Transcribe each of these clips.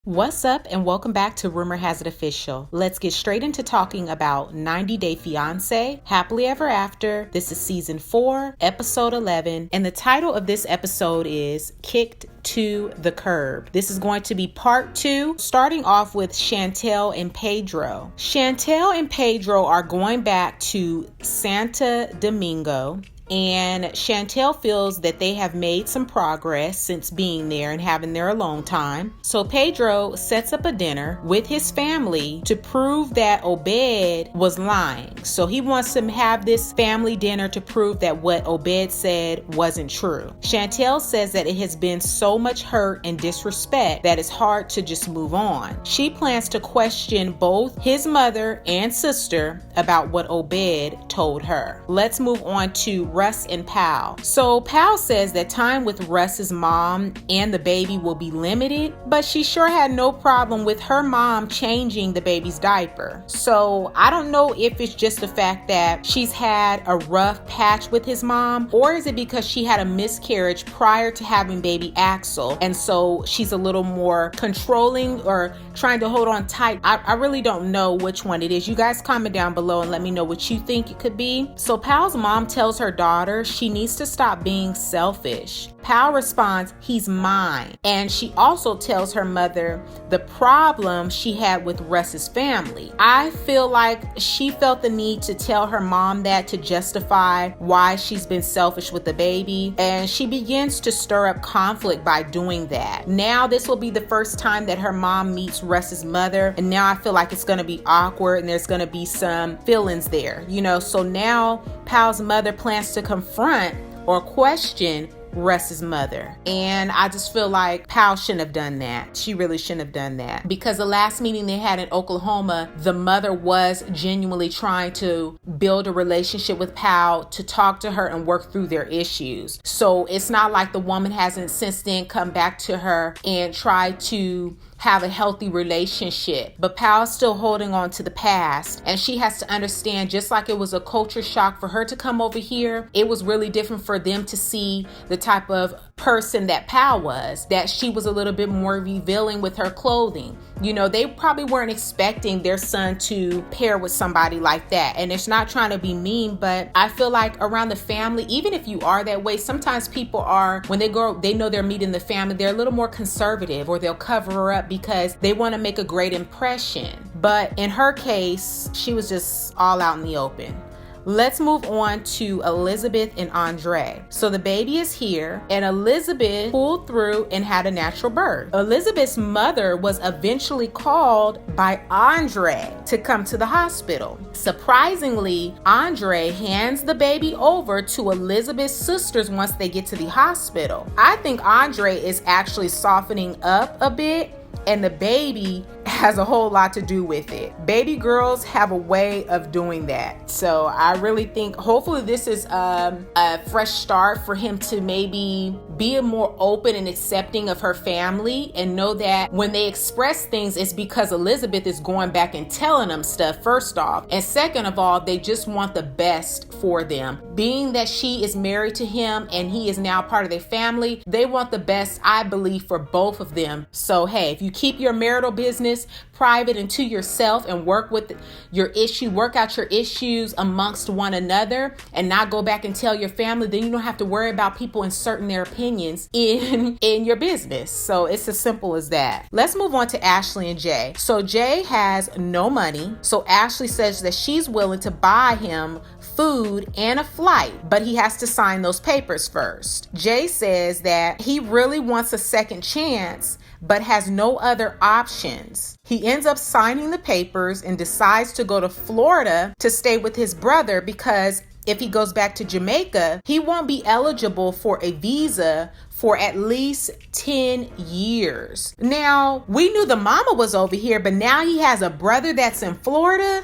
What's up and welcome back to Rumor Has It Official. Let's get straight into talking about 90 Day Fiance, Happily Ever After. This is season 4, episode 11, and the title of this episode is Kicked to the Curb. This is going to be part 2, starting off with Chantel and Pedro. Chantel and Pedro are going back to Santo Domingo, and Chantel feels that they have made some progress since being there and having their alone time. So Pedro sets up a dinner with his family to prove that Obed was lying. So he wants to have this family dinner to prove that what Obed said wasn't true. Chantel says that it has been so much hurt and disrespect that it's hard to just move on. She plans to question both his mother and sister about what Obed told her. Let's move on to Russ and Pal. So Pal says that time with Russ's mom and the baby will be limited, but she sure had no problem with her mom changing the baby's diaper. So I don't know if it's just the fact that she's had a rough patch with his mom, or is it because she had a miscarriage prior to having baby Axel, and so she's a little more controlling or trying to hold on tight. I really don't know which one it is. You guys comment down below and let me know what you think it could be. So Pal's mom tells her daughter she needs to stop being selfish. Pal responds, "He's mine." And she also tells her mother the problem she had with Russ's family. I feel like she felt the need to tell her mom that to justify why she's been selfish with the baby, and she begins to stir up conflict by doing that. Now this will be the first time that her mom meets Russ's mother, and now I feel like it's going to be awkward and there's going to be some feelings there, so now Pal's mother plans to confront or question Russ's mother. And I just feel like Pal shouldn't have done that. She really shouldn't have done that, because the last meeting they had in Oklahoma, the mother was genuinely trying to build a relationship with Pal, to talk to her and work through their issues. So it's not like the woman hasn't since then come back to her and tried to have a healthy relationship, but Pal's still holding on to the past, and she has to understand, just like it was a culture shock for her to come over here, it was really different for them to see the type of person that Pal was, that she was a little bit more revealing with her clothing. They probably weren't expecting their son to pair with somebody like that, and it's not trying to be mean, but I feel like around the family, even if you are that way, sometimes people are, when they know they're meeting the family, they're a little more conservative, or they'll cover her up because they want to make a great impression. But in her case, she was just all out in the open. Let's move on to Elizabeth and Andre. So the baby is here, and Elizabeth pulled through and had a natural birth. Elizabeth's mother was eventually called by Andre to come to the hospital. Surprisingly, Andre hands the baby over to Elizabeth's sisters once they get to the hospital. I think Andre is actually softening up a bit, and the baby has a whole lot to do with it. Baby girls have a way of doing that. So I really think hopefully this is a fresh start for him to maybe be more open and accepting of her family, and know that when they express things, it's because Elizabeth is going back and telling them stuff, first off. And second of all, they just want the best for them. Being that she is married to him and he is now part of their family, they want the best, I believe, for both of them. So hey, if you keep your marital business private and to yourself and work out your issues amongst one another, and not go back and tell your family, then you don't have to worry about people inserting their opinions in your business. So it's as simple as that. Let's move on to Ashley and Jay. So Jay has no money, so Ashley says that she's willing to buy him food and a flight, but he has to sign those papers first. Jay says that he really wants a second chance, but has no other options. He ends up signing the papers and decides to go to Florida to stay with his brother, because if he goes back to Jamaica, he won't be eligible for a visa for at least 10 years. Now, we knew the mama was over here, but now he has a brother that's in Florida.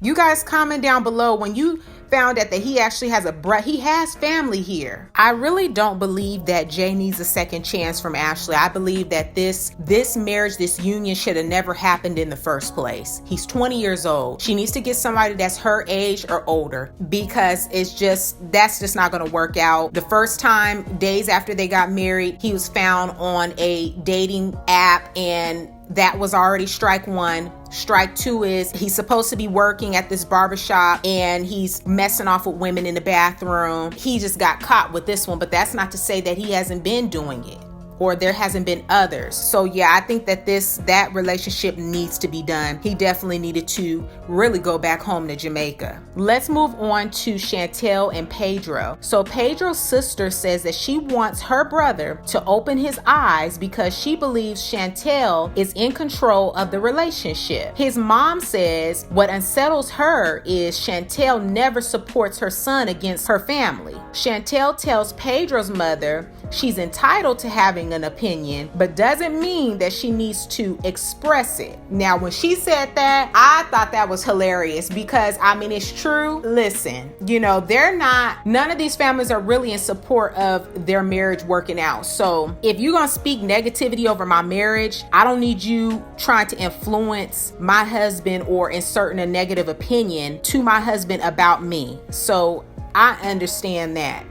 You guys comment down below when you found out that he actually has he has family here. I really don't believe that Jay needs a second chance from Ashley. I believe that this marriage, this union should have never happened in the first place. He's 20 years old. She needs to get somebody that's her age or older, because that's just not going to work out. The first time, days after they got married, he was found on a dating app, and that was already strike one. Strike two is he's supposed to be working at this barbershop and he's messing off with women in the bathroom. He just got caught with this one, but that's not to say that he hasn't been doing it, or there hasn't been others. So yeah, I think that that relationship needs to be done. He definitely needed to really go back home to Jamaica. Let's move on to Chantel and Pedro. So Pedro's sister says that she wants her brother to open his eyes because she believes Chantel is in control of the relationship. His mom says what unsettles her is Chantel never supports her son against her family. Chantel tells Pedro's mother she's entitled to having an opinion, but doesn't mean that she needs to express it. Now, when she said that, I thought that was hilarious because, I mean, it's true. Listen, none of these families are really in support of their marriage working out. So if you're going to speak negativity over my marriage, I don't need you trying to influence my husband or inserting a negative opinion to my husband about me. So I understand that,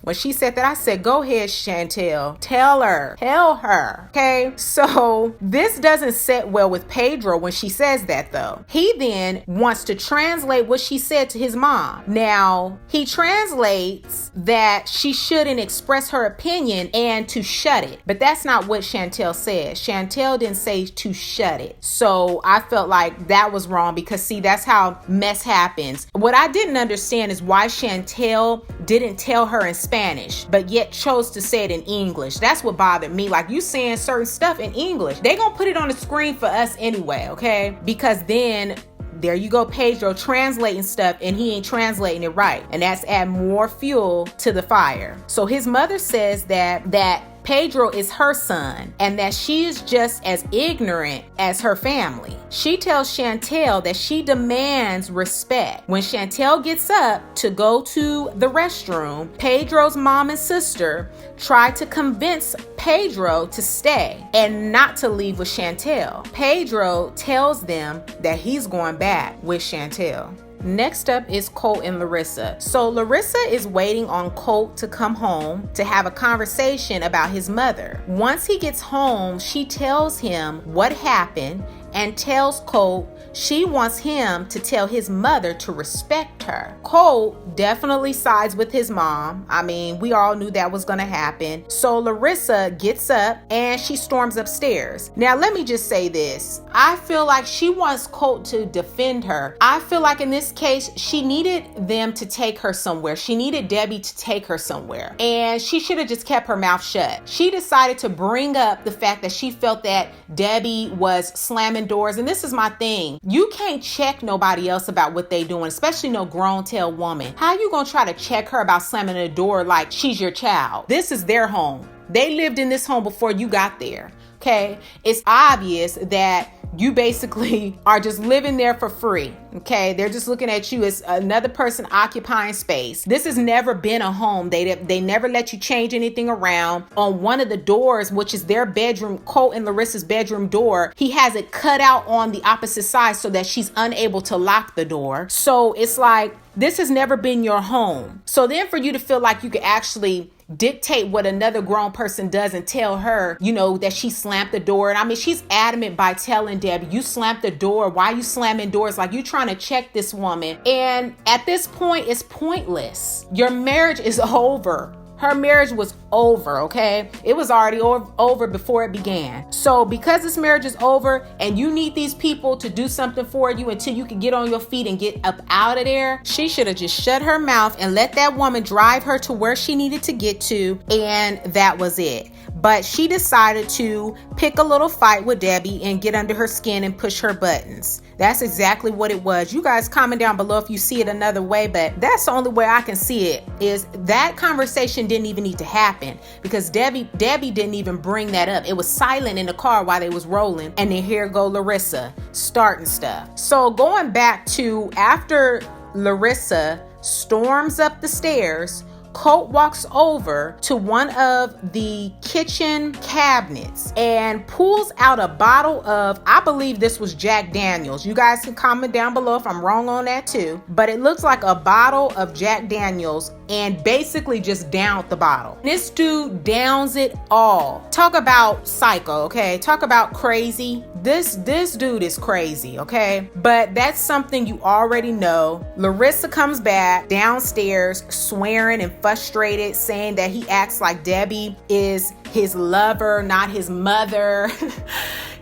When she said that, I said, go ahead, Chantel. Tell her. Okay. So this doesn't sit well with Pedro when she says that, though. He then wants to translate what she said to his mom. Now, he translates that she shouldn't express her opinion and to shut it. But that's not what Chantel said. Chantel didn't say to shut it. So I felt like that was wrong because, see, that's how mess happens. What I didn't understand is why Chantel didn't tell her in Spanish, but yet chose to say it in English. That's what bothered me. Like, you saying certain stuff in English, they gonna put it on the screen for us anyway, okay? Because then there you go, Pedro translating stuff and he ain't translating it right, and that's add more fuel to the fire. So his mother says that Pedro is her son and that she is just as ignorant as her family. She tells Chantel that she demands respect. When Chantel gets up to go to the restroom, Pedro's mom and sister try to convince Pedro to stay and not to leave with Chantel. Pedro tells them that he's going back with Chantel. Next up is Colt and Larissa. So Larissa is waiting on Colt to come home to have a conversation about his mother. Once he gets home, she tells him what happened and tells Colt she wants him to tell his mother to respect her. Colt definitely sides with his mom. I mean, we all knew that was going to happen. So Larissa gets up and she storms upstairs. Now, let me just say this. I feel like she wants Colt to defend her. I feel like in this case, she needed them to take her somewhere. She needed Debbie to take her somewhere. And she should have just kept her mouth shut. She decided to bring up the fact that she felt that Debbie was slamming doors. And this is my thing. You can't check nobody else about what they doing, especially no grown-tail woman. How you gonna try to check her about slamming the door like she's your child? This is their home. They lived in this home before you got there. Okay, it's obvious that you basically are just living there for free. Okay, they're just looking at you as another person occupying space. This has never been a home. They never let you change anything around. On one of the doors, which is their bedroom, Colt and Larissa's bedroom door, he has it cut out on the opposite side so that she's unable to lock the door. So it's like, this has never been your home. So then for you to feel like you could actually dictate what another grown person does and tell her, that she slammed the door. And I mean, she's adamant by telling Debbie, you slammed the door. Why are you slamming doors? Like, you trying to check this woman. And at this point, it's pointless. Your marriage is over. Her marriage was over, okay? It was already over before it began. So because this marriage is over and you need these people to do something for you until you can get on your feet and get up out of there, she should have just shut her mouth and let that woman drive her to where she needed to get to, and that was it. But she decided to pick a little fight with Debbie and get under her skin and push her buttons. That's exactly what it was. You guys comment down below if you see it another way, but that's the only way I can see it, is that conversation didn't even need to happen because Debbie didn't even bring that up. It was silent in the car while they was rolling, and then here go Larissa starting stuff. So going back to after Larissa storms up the stairs. Colt walks over to one of the kitchen cabinets and pulls out a bottle of, I believe this was Jack Daniels. You guys can comment down below if I'm wrong on that too. But it looks like a bottle of Jack Daniels and basically just downed the bottle. This dude downs it all. Talk about psycho, okay? Talk about crazy. This dude is crazy, okay? But that's something you already know. Larissa comes back downstairs swearing and frustrated, saying that he acts like Debbie is his lover, not his mother.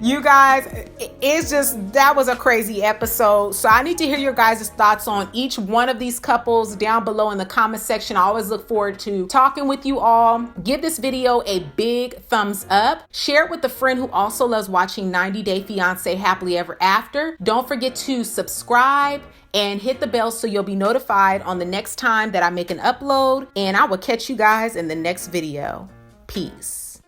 You guys, it's just, that was a crazy episode. So I need to hear your guys' thoughts on each one of these couples down below in the comment section. I always look forward to talking with you all. Give this video a big thumbs up. Share it with a friend who also loves watching 90 Day Fiance Happily Ever After. Don't forget to subscribe and hit the bell so you'll be notified on the next time that I make an upload. And I will catch you guys in the next video. Peace.